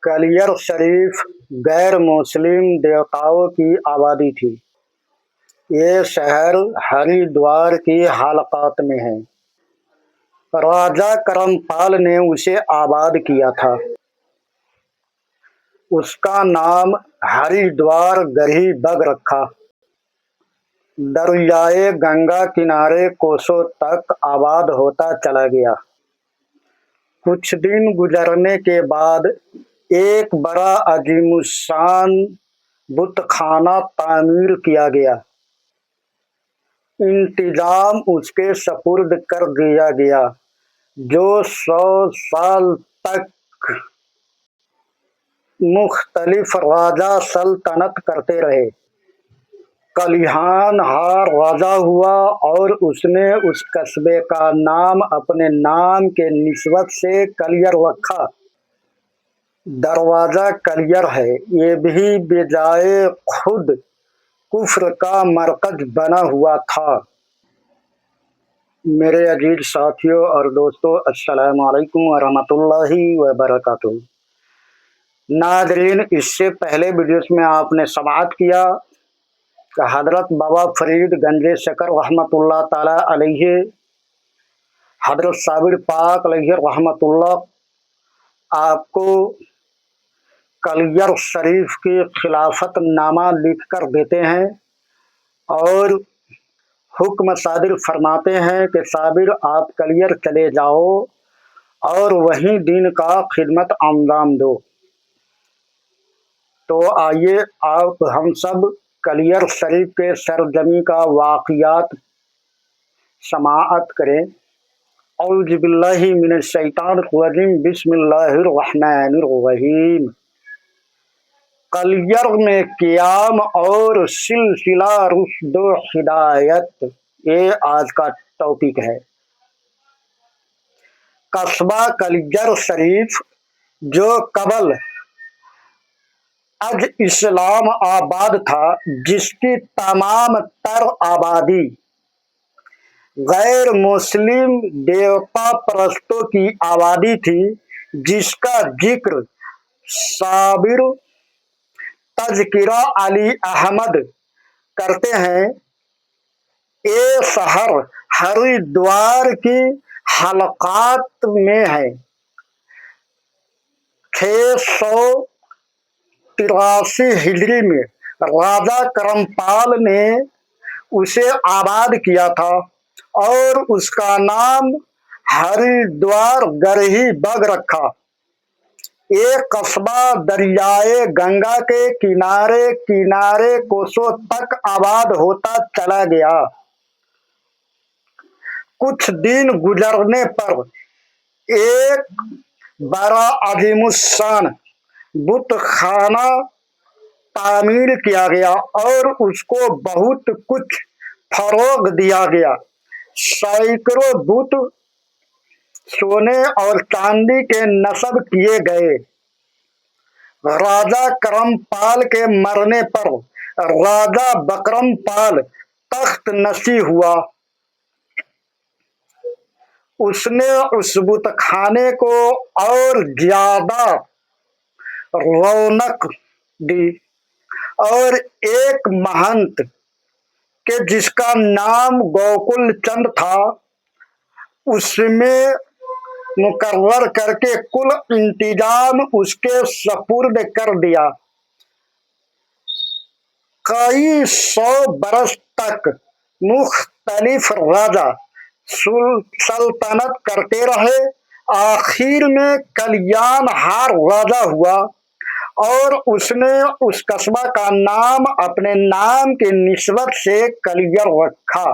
कलियर शरीफ गैर मुस्लिम देवताओं की आबादी थी। ये शहर हरिद्वार की हालकात में है। राजा करमपाल ने उसे आबाद किया था। उसका नाम हरिद्वार गढ़ी बग रखा। दरियाए गंगा किनारे कोसों तक आबाद होता चला गया। कुछ दिन गुजरने के बाद एक बड़ा अजीमुशान बुतखाना तामीर किया गया। इंतजाम उसके सपुर्द कर दिया गया, जो 100 साल तक मुख्तलिफ राजा सल्तनत करते रहे। कलिहान हार राजा हुआ और उसने उस कस्बे का नाम अपने नाम के निस्बत से कलियर रखा। दरवाज़ा कलियर है, ये भी बेजाए खुद कुफ्र का मरकज बना हुआ था। मेरे अजीज साथियों और दोस्तों, अस्सलामु अलैकुम वरहमतुल्लाहि वबरकातुहू। नादरीन, इससे पहले वीडियोस में आपने समाअत किया कि हज़रत बाबा फरीद गंजे शकर रहमतुल्लाह ताला अलैहि, हज़रत साबिर पाक अलैहि रहमतुल्लाह आपको कलियर शरीफ की खिलाफत नामा लिख कर देते हैं और हुक्म सादिर फरमाते हैं कि साबिर आप कलियर चले जाओ और वहीं दीन का खिदमत अंजाम दो। तो आइए आप हम सब कलियर शरीफ के सरजमी का वाक़ियात समाअत करें। औज़ु बिल्लाहि मिनश शैतानिर रजीम, बिस्मिल्लाहिर रहमानिर रहीम। कलियर में क़याम और सिलसिला रुश्द व हिदायत, ये आज का टॉपिक है। कस्बा कलियर शरीफ जो कबल अज इस्लाम आबाद था, जिसकी तमाम तर आबादी गैर मुस्लिम देवता परस्तों की आबादी थी, जिसका जिक्र साबिर तज़किरा अली अहमद करते हैं। ये शहर हरिद्वार की हलकात में है। 683 हिजरी में राजा करमपाल ने उसे आबाद किया था और उसका नाम हरिद्वार गढ़ी बग रखा। ये कस्बा दरियाए गंगा के किनारे किनारे कोसों तक आबाद होता चला गया। कुछ दिन गुजरने पर एक बड़ा अजीमुशान बुतखाना तामीर किया गया और उसको बहुत कुछ फरोग दिया गया। सैकड़ों बुत सोने और चांदी के नस्ब किए गए। राजा करमपाल के मरने पर राजा बकरमपाल तख्त नशी हुआ। उसने उस बुतखाने को और ज्यादा रौनक दी और एक महंत के जिसका नाम गोकुल चंद था, उसमें मुकर्रर करके कुल इंतजाम उसके सपुर्द कर दिया। कई 100 बरस तक मुख्तलिफ राजा सल्तनत करते रहे। आखिर में कलियान हार राजा हुआ और उसने उस कस्बा का नाम अपने नाम के निस्बत से कलियर रखा।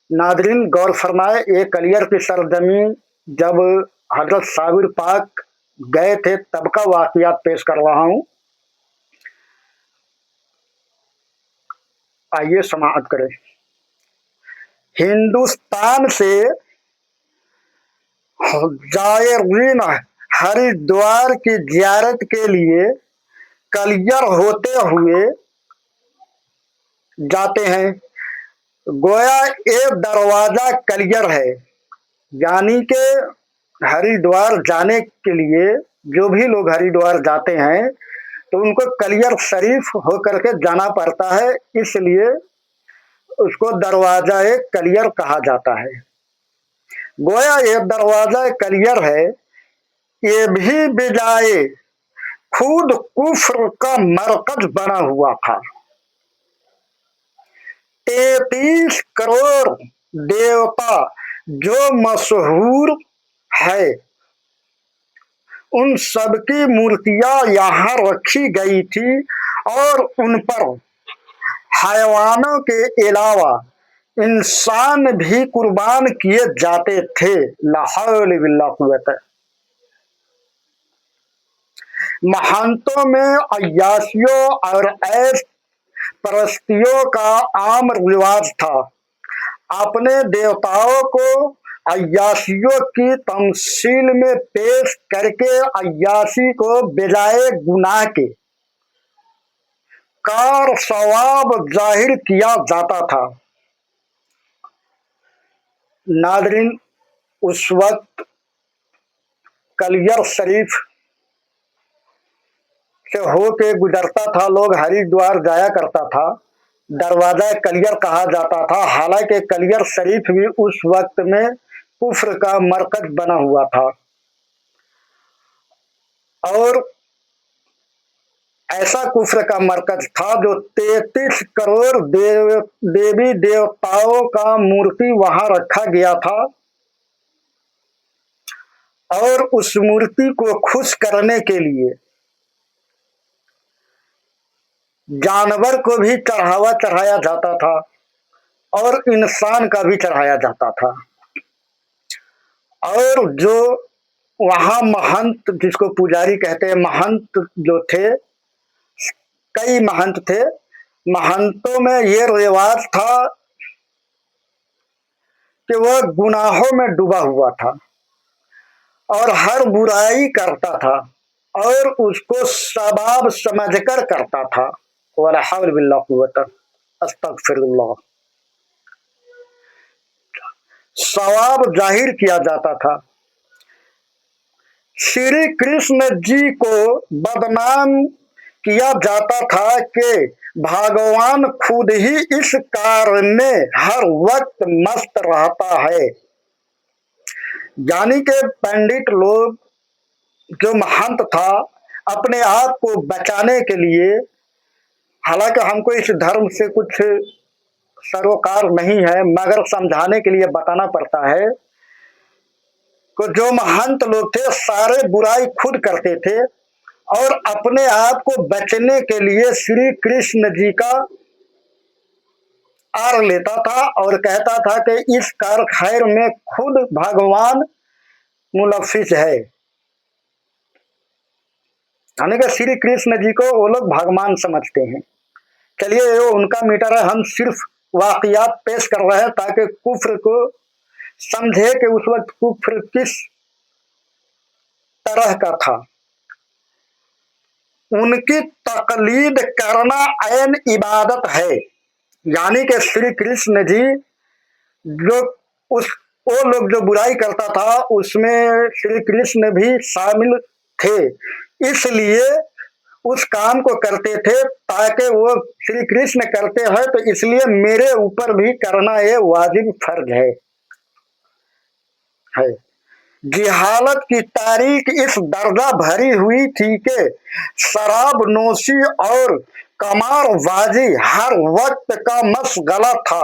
नादरीन गौर फरमाए, ये कलियर की सरजमी जब हजरत साबिर पाक गए थे तब का वाक़ियात पेश कर रहा हूँ। आइए समाअत करें। हिंदुस्तान से जायरीन हरिद्वार की ज़ियारत के लिए कलियर होते हुए जाते हैं। गोया ये दरवाज़ा कलियर है, यानी कि हरिद्वार जाने के लिए जो भी लोग हरिद्वार जाते हैं तो उनको कलियर शरीफ होकर के जाना पड़ता है, इसलिए उसको दरवाजा कलियर कहा जाता है। गोया ये दरवाजा कलियर है, ये भी बिजाए खुद कुफ्र का मरकज बना हुआ था। 33 करोड़ देवता जो मशहूर है, उन सबकी मूर्तियां यहाँ रखी गई थी और उन पर हैवानों के अलावा इंसान भी कुर्बान किए जाते थे। ला हौल बिल्ला कुव्वत। महंतों में अय्यासियों और ऐश परस्तियों का आम रिवाज था। अपने देवताओं को अय्यासियों की तमसील में पेश करके अय्यासी को बजाय गुनाह के कार सवाब जाहिर किया जाता था। नादरीन, उस वक्त कलियर शरीफ से होके गुजरता था, लोग हरिद्वार जाया करता था, दरवाजा कलियर कहा जाता था। हालांकि कलियर शरीफ भी उस वक्त में कुफ्र का मरकज बना हुआ था और ऐसा कुफ्र का मरकज था जो 33 करोड़ देवी देवताओं का मूर्ति वहां रखा गया था और उस मूर्ति को खुश करने के लिए जानवर को भी चढ़ावा चढ़ाया जाता था और इंसान का भी चढ़ाया जाता था। और जो वहां महंत, जिसको पुजारी कहते हैं, महंत जो थे, कई महंत थे, महंतों में ये रिवाज था कि वह गुनाहों में डूबा हुआ था और हर बुराई करता था और उसको सबाब समझकर करता था। वला हौल बिल्ला कुव्वत अस्तगफिरुल्लाह। सवाब जाहिर किया जाता था। श्री कृष्ण जी को बदनाम किया जाता था कि भगवान खुद ही इस कार्य में हर वक्त मस्त रहता है। यानी कि पंडित लोग, जो महंत था, अपने आप को बचाने के लिए, हालांकि हमको इस धर्म से कुछ सरोकार नहीं है, मगर समझाने के लिए बताना पड़ता है कि जो महंत लोग थे सारे बुराई खुद करते थे और अपने आप को बचने के लिए श्री कृष्ण जी का आर लेता था और कहता था कि इस कार खैर में खुद भगवान मुलफिस है। यानी कि श्री कृष्ण जी को वो लोग भगवान समझते हैं। चलिए, ये उनका मीटर है, हम सिर्फ वाकयात पेश कर रहे हैं ताकि कुफ्र को समझे कि उस वक्त कुफ्र किस तरह का था। उनकी तकलीद करना ऐन इबादत है। यानी कि श्री कृष्ण जी जो उस वो लोग जो बुराई करता था उसमें श्री कृष्ण भी शामिल थे, इसलिए उस काम को करते थे ताकि वो श्री कृष्ण करते हैं तो इसलिए मेरे ऊपर भी करना ये वाजिब फर्ज है। जिहालत की तारीख इस दर्जा भरी हुई थी कि शराब नोशी और कमारबाजी हर वक्त का मशगला था।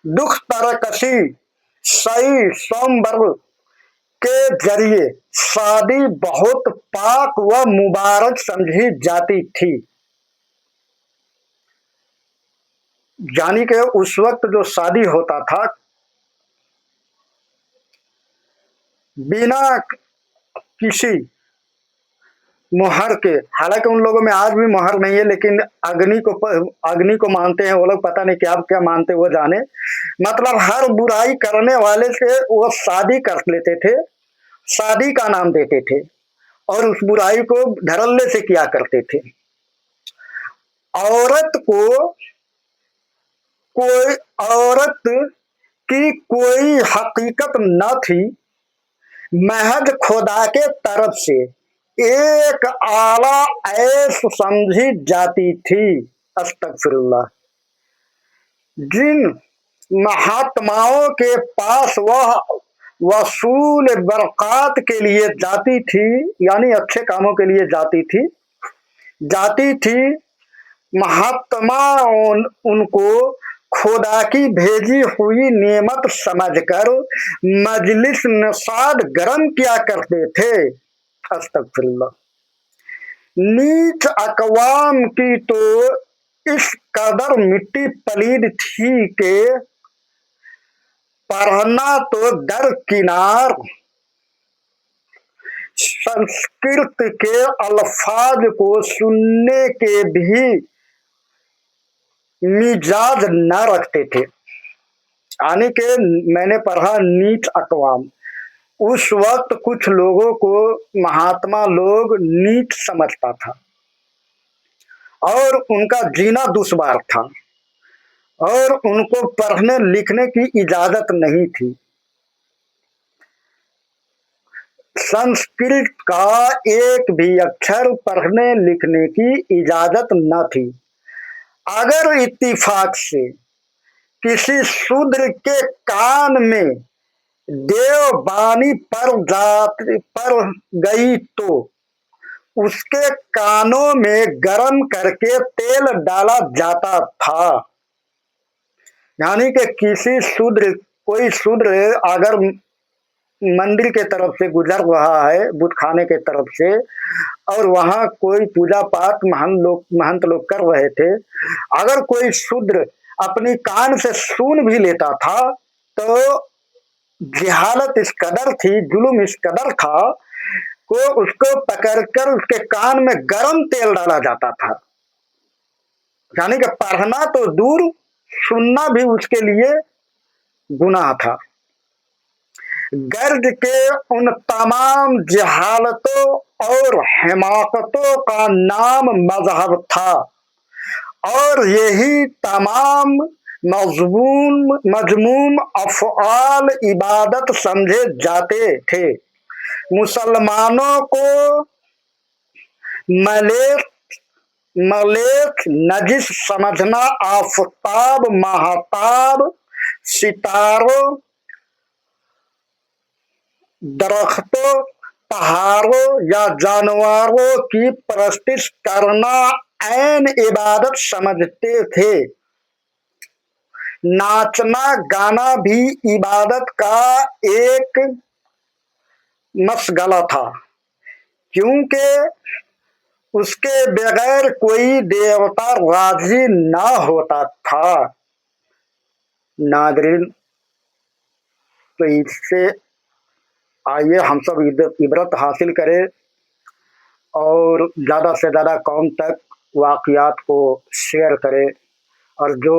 दुख तरकशी सही सोमबर के जरिए शादी बहुत पाक व मुबारक समझी जाती थी। यानी कि उस वक्त जो शादी होता था बिना किसी मुहर के, हालांकि उन लोगों में आज भी मुहर नहीं है, लेकिन अग्नि को मानते हैं वो लोग, पता नहीं क्या क्या मानते वो जाने। मतलब हर बुराई करने वाले से वो शादी कर लेते थे, शादी का नाम देते थे और उस बुराई को धड़ल्ले से किया करते थे। औरत को कोई औरत की कोई हकीकत न थी, महज खुदा के तरफ से एक आला ऐश समझी जाती थी। अस्तगफिरुल्लाह। जिन महात्माओं के पास वह वसूल बरक़ात के लिए जाती थी, यानी अच्छे कामों के लिए जाती थी, महात्मा उनको खुदा की भेजी हुई नेमत समझकर मजलिस नसाद गरम किया करते थे। अस्तगफिरुल्लाह। नीच अकवाम की तो इस कदर मिट्टी पलीद थी कि पढ़ना तो दरकिनार, संस्कृत के अल्फाज को सुनने के भी मिजाज न रखते थे। यानी कि मैंने पढ़ा नीच अकवाम, उस वक्त कुछ लोगों को महात्मा लोग नीच समझता था और उनका जीना दुश्वार था और उनको पढ़ने लिखने की इजाजत नहीं थी। संस्कृत का एक भी अक्षर पढ़ने लिखने की इजाजत न थी। अगर इत्तिफाक से किसी शूद्र के कान में देववाणी पर गई तो उसके कानों में गरम करके तेल डाला जाता था। यानी कि कोई शूद्र अगर मंदिर के तरफ से गुजर रहा है, बुत खाने के तरफ से, और वहां कोई पूजा पाठ महंत लोग कर रहे थे, अगर कोई शूद्र अपनी कान से सुन भी लेता था तो जिहालत इस कदर थी, जुल्म इस कदर था को उसको पकड़कर उसके कान में गरम तेल डाला जाता था। यानी कि पढ़ना तो दूर, सुनना भी उसके लिए गुनाह था। गर्द के उन तमाम जहालतों और हिमाकतों का नाम मजहब था और यही तमाम मजमूम अफ़आल इबादत समझे जाते थे। मुसलमानों को मलेक नजिस समझना, आफताब, महताब, सितारों, दरख्तों, पहाड़ों या जानवरों की परस्तिश करना ऐन इबादत समझते थे। नाचना गाना भी इबादत का एक मशगला था, क्योंकि उसके बगैर कोई देवता राजी ना होता था। नादरीन, तो इससे आइए हम सब इबरत हासिल करें और ज़्यादा से ज़्यादा कौम तक वाक़ियात को शेयर करें। और जो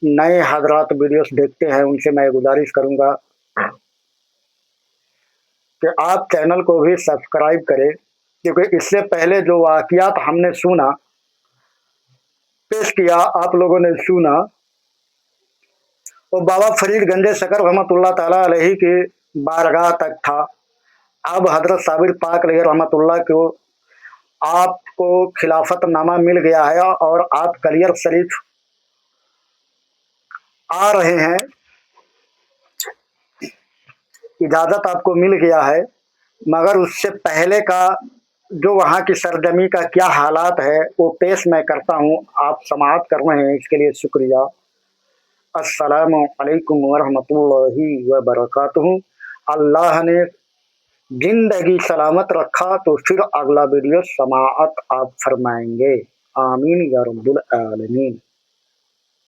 नए हजरात वीडियोस देखते हैं उनसे मैं गुजारिश करूंगा कि आप चैनल को भी सब्सक्राइब करें, क्योंकि इससे पहले जो वाक़ियात हमने सुना, पेश किया, आप लोगों ने सुना, वो बाबा फरीद गंजे शकर रहमतुल्लाह ताला अलैहि की बारगाह तक था। अब हजरत साबिर पाक अलैहि रहमतुल्लाह को आपको खिलाफतनामा मिल गया है और आप कलियर शरीफ आ रहे हैं, इजाज़त आपको मिल गया है, मगर उससे पहले का जो वहाँ की सरजमी का क्या हालात है वो पेश मैं करता हूँ। आप समाअत कर रहे हैं, इसके लिए शुक्रिया। अस्सलामु अलैकुम वरहमतुल्लाहि वबरकातुहू। अल्लाह ने जिंदगी सलामत रखा तो फिर अगला वीडियो समाअत आप फरमाएंगे। आमीन या रब्बुल आलमीन।